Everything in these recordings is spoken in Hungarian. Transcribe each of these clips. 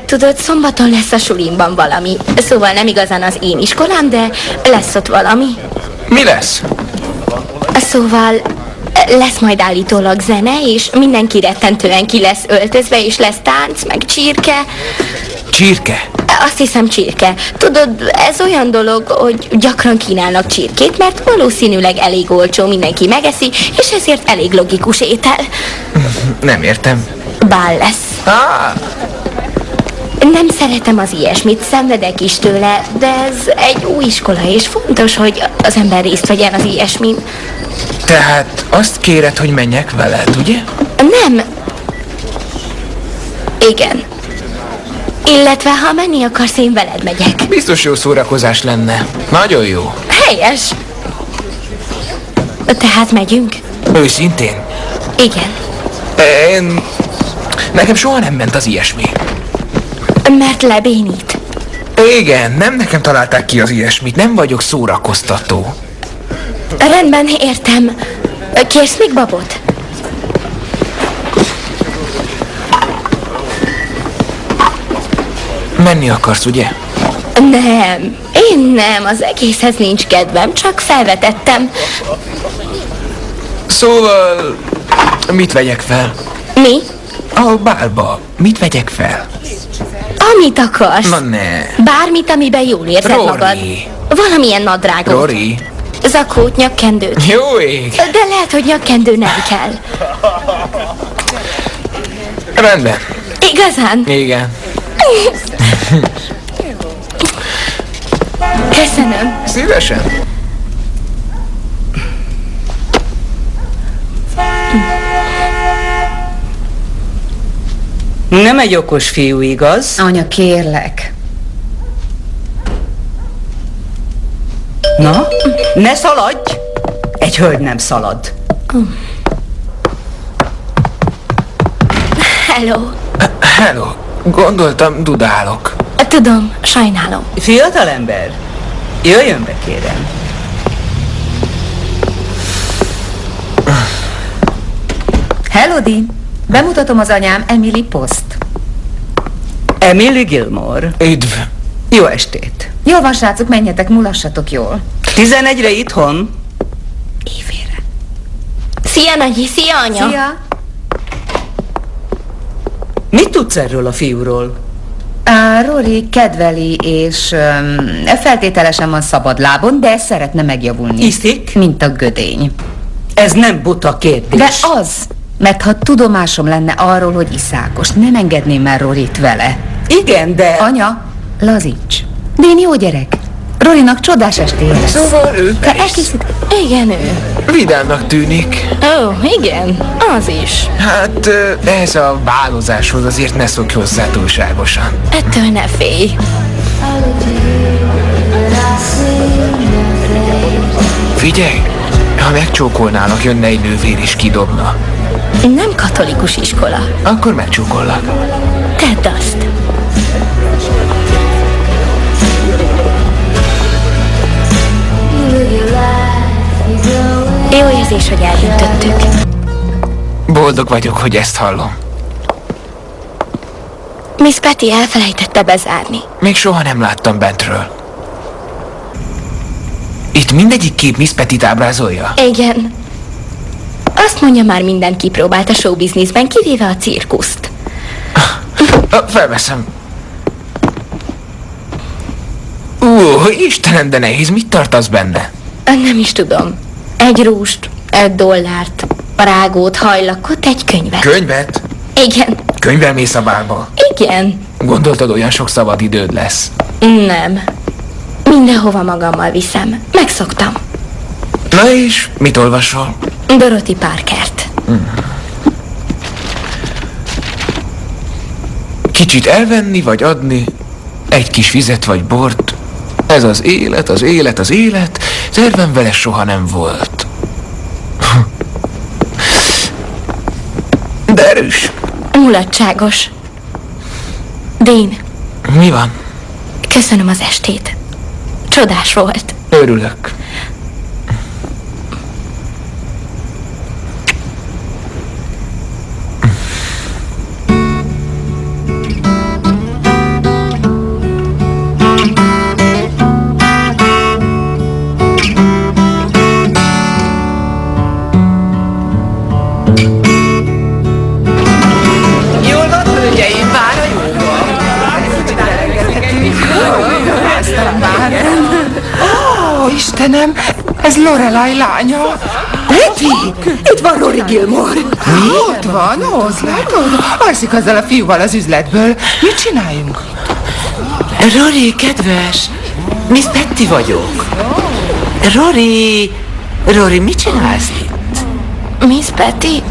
Tudod, szombaton lesz a sulimban valami. Szóval nem igazán az én iskolám, de lesz ott valami. Mi lesz? Szóval lesz majd állítólag zene, és mindenki rettentően ki lesz öltözve, és lesz tánc, meg csirke. Csirke? Azt hiszem csirke. Tudod, ez olyan dolog, hogy gyakran kínálnak csirkét, mert valószínűleg elég olcsó, mindenki megeszi, és ezért elég logikus étel. Nem értem. Bál lesz. Ah, Nem szeretem az ilyesmit, szenvedek is tőle, de ez egy új iskola, és fontos, hogy az ember részt vegyen az ilyesmin. tehát azt kéred, hogy menjek veled, ugye? Nem. Igen. Illetve, ha menni akarsz, én veled megyek. Biztos jó szórakozás lenne. Nagyon jó. Helyes. Tehát megyünk? Őszintén. Igen. Nekem soha nem ment az ilyesmi. Mert lebénít. Igen, nem nekem találták ki az ilyesmit. Nem vagyok szórakoztató. Rendben, értem. Kérsz még babot? Menni akarsz, ugye? Nem, én nem, az egészhez nincs kedvem, csak felvetettem. Szóval... mit vegyek fel? Mi? A bálba. Mit vegyek fel? Amit akarsz. Na ne. Bármit, amiben jól érzed Rory. magad. Valamilyen nadrágot. Rory. Zakót, nyakkendőt. Jó ég. De lehet, hogy nyakkendő nem kell. Rendben. Igazán? Igen. Köszönöm. Szívesen. Nem egy okos fiú, igaz? Anya, kérlek. Na, ne szaladj! Egy hölgy nem szalad. Hello. Hello. Gondoltam, dudálok. Tudom, sajnálom. Fiatalember, jöjjön be, kérem. Hello, Dean. Bemutatom az anyám, Emily Post. Emily Gilmore. Üdv. Jó estét. Jól van, srácok, menjetek, mulassatok jól. 11-re itthon? Évére. Szia, Nagyi, szia, anya. Szia! Mit tudsz erről a fiúról? Rory kedveli, és feltételesen van szabad lábon, de szeretne megjavulni. Iszik? Mint a gödény. Ez nem buta kérdés. De az, mert ha tudomásom lenne arról, hogy iszákos, nem engedném el Roryt vele. Igen, de... Anya, lazíts. Dén jó gyerek. Rorynak csodás estéje lesz. Szóval ő Te elkészít... Igen, ő. vidámnak tűnik. Ó, igen, az is. Hát ehhez a bálozáshoz azért ne szokj hozzá túlságosan. Ettől ne félj. Figyelj, ha megcsókolnálak, jönne egy nővér és kidobna. Nem katolikus iskola. Akkor megcsókollak. Tedd azt. Jó érzés, hogy eldöntöttük. Boldog vagyok, hogy ezt hallom. Miss Patty elfelejtette bezárni. Még soha nem láttam bentről. Itt mindegyik kép Miss Pettit ábrázolja? Igen. Azt mondja, már mindent kipróbált a showbizniszben, kivéve a cirkuszt. Felveszem. Istenem, de nehéz, mit tartasz benne? Nem is tudom. Egy rúst, $1, rágót, hajlakot, egy könyvet. Könyvet? Igen, Könyvvel mész a bálba? igen. Gondoltad, olyan sok szabad időd lesz? Nem. Mindenhova magammal viszem. Megszoktam. Na és mit olvasol? Dorothy Parkert. Kicsit elvenni vagy adni, egy kis vizet vagy bort. Ez az élet, az élet, az élet, tervem vele soha nem volt. De erős. Mulatságos. Dean, Mi van? köszönöm az estét. Csodás volt. Örülök. Istenem, ez Lorelai lánya. Itt van Rory Gilmore. Mi? Ott van, ott látod? Alszik azzal a fiúval az üzletből. Mit csináljunk? Rory, kedves! Miss Betty vagyok. Rory, mit csinálsz itt? Miss Betty?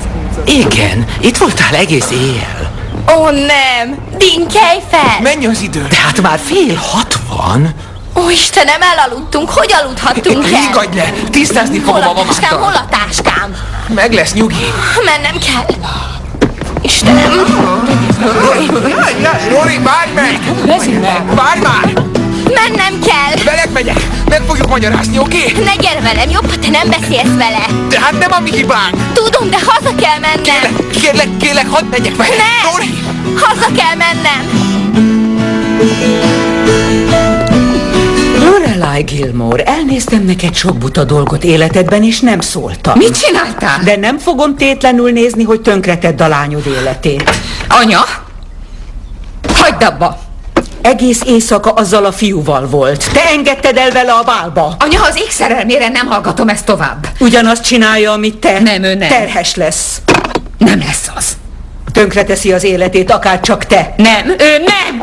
Igen, itt voltál egész éjjel. Ó, nem! Dean, kelj fel! Menj az idő. De hát már 7:60. Ó, Istenem, elaludtunk. Hogy aludhattunk el? Higgadj le! Tisztázni fogom a Hol a táskám? Hol mamáddal. a táskám? Meg lesz, nyugi. Mennem kell. Istenem. Rory, várj meg! Várj már! Mennem kell. Veled megyek! Meg fogjuk magyarázni, oké? Ne gyere velem, jobb, ha te nem beszélsz vele. De hát nem a mi hibánk! Tudom, de haza kell mennem. Kérlek, hadd megyek vele! Ne! Rory! Haza kell mennem. Lorelai Gilmore, elnéztem neked sok buta dolgot életedben, és nem szóltam. Mit csináltál? De nem fogom tétlenül nézni, hogy tönkretedd a lányod életét. Anya? Hagyd abba! Egész éjszaka azzal a fiúval volt. Te engedted el vele a bálba. Anya, ha az ég szerelmére nem hallgatom ezt tovább. Ugyanazt csinálja, amit te. Nem, ő nem. Terhes lesz. Nem lesz az. Tönkreteszi az életét, akár csak te. Nem, ő nem!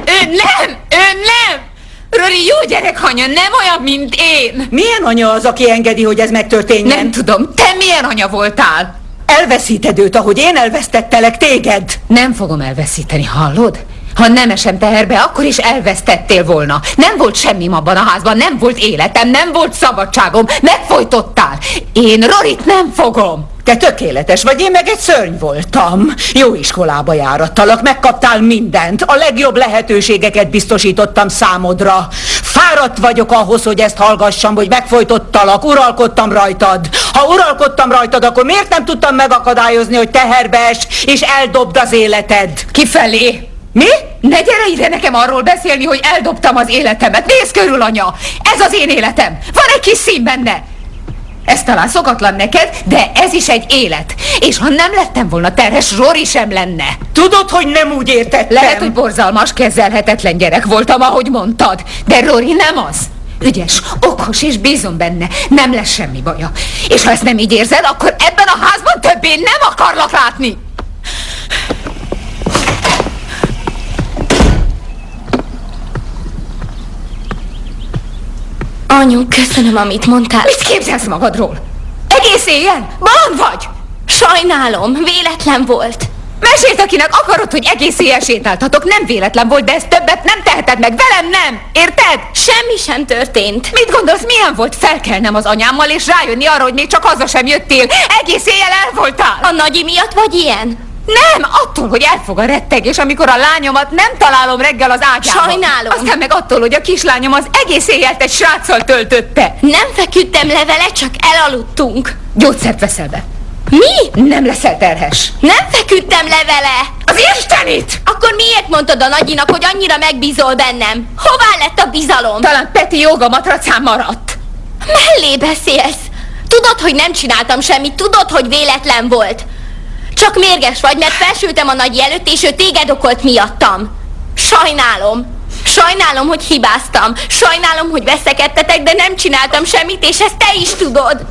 Rory jó gyerek, anya, nem olyan, mint én. Milyen anya az, aki engedi, hogy ez megtörténjen? Nem tudom, te milyen anya voltál? Elveszíted őt, ahogy én elvesztettelek téged. Nem fogom elveszíteni, hallod? Ha nem esem teherbe, akkor is elvesztettél volna. Nem volt semmim abban a házban, nem volt életem, nem volt szabadságom, megfojtottál. Én Roryt nem fogom. Te tökéletes vagy, én meg egy szörny voltam. Jó iskolába járattalak, megkaptál mindent. A legjobb lehetőségeket biztosítottam számodra. Fáradt vagyok ahhoz, hogy ezt hallgassam, hogy megfojtottalak, uralkodtam rajtad. Ha uralkodtam rajtad, akkor miért nem tudtam megakadályozni, hogy teherbe es, és eldobd az életed? Kifelé! Mi? Ne gyere ide nekem arról beszélni, hogy eldobtam az életemet. Nézd körül, anya! Ez az én életem! Van egy kis szín benne! Ez talán szokatlan neked, de ez is egy élet. És ha nem lettem volna terhes, Rory sem lenne. Tudod, hogy nem úgy értettem. Lehet, hogy borzalmas, kezelhetetlen gyerek voltam, ahogy mondtad. De Rory nem az. Ügyes, okos és bízom benne. Nem lesz semmi baja. És ha ezt nem így érzed, akkor ebben a házban többé nem akarlak látni. Anyu, köszönöm, amit mondtál. Mit képzelsz magadról? Egész éjjel? Bolond vagy? Sajnálom, véletlen volt. Meséld, akinek akarod, hogy egész éjjel sétáltatok. Nem véletlen volt, de ezt többet nem teheted meg. Velem nem. Érted? Semmi sem történt. Mit gondolsz, milyen volt felkelnem az anyámmal, és rájönni arra, hogy még csak haza sem jöttél? Egész éjjel el voltál. A nagyi miatt vagy ilyen? Nem, attól, hogy elfog a rettegés, amikor a lányomat nem találom reggel az ágyában. Sajnálom. Aztán meg attól, hogy a kislányom az egész éjjelt egy sráccal töltötte. Nem feküdtem le vele, csak elaludtunk. Gyógyszert veszel be. Mi? Nem leszel terhes. Nem feküdtem le vele. Az Istenit! Akkor miért mondtad a nagyinak, hogy annyira megbízol bennem? Hová lett a bizalom? Talán Peti joga matracán maradt. Mellé beszélsz. Tudod, hogy nem csináltam semmit, tudod, hogy véletlen volt. Csak mérges vagy, mert felsültem a nagyi előtt, és ő téged okolt miattam. Sajnálom. Sajnálom, hogy hibáztam. Sajnálom, hogy veszekedtetek, de nem csináltam semmit, és ezt te is tudod.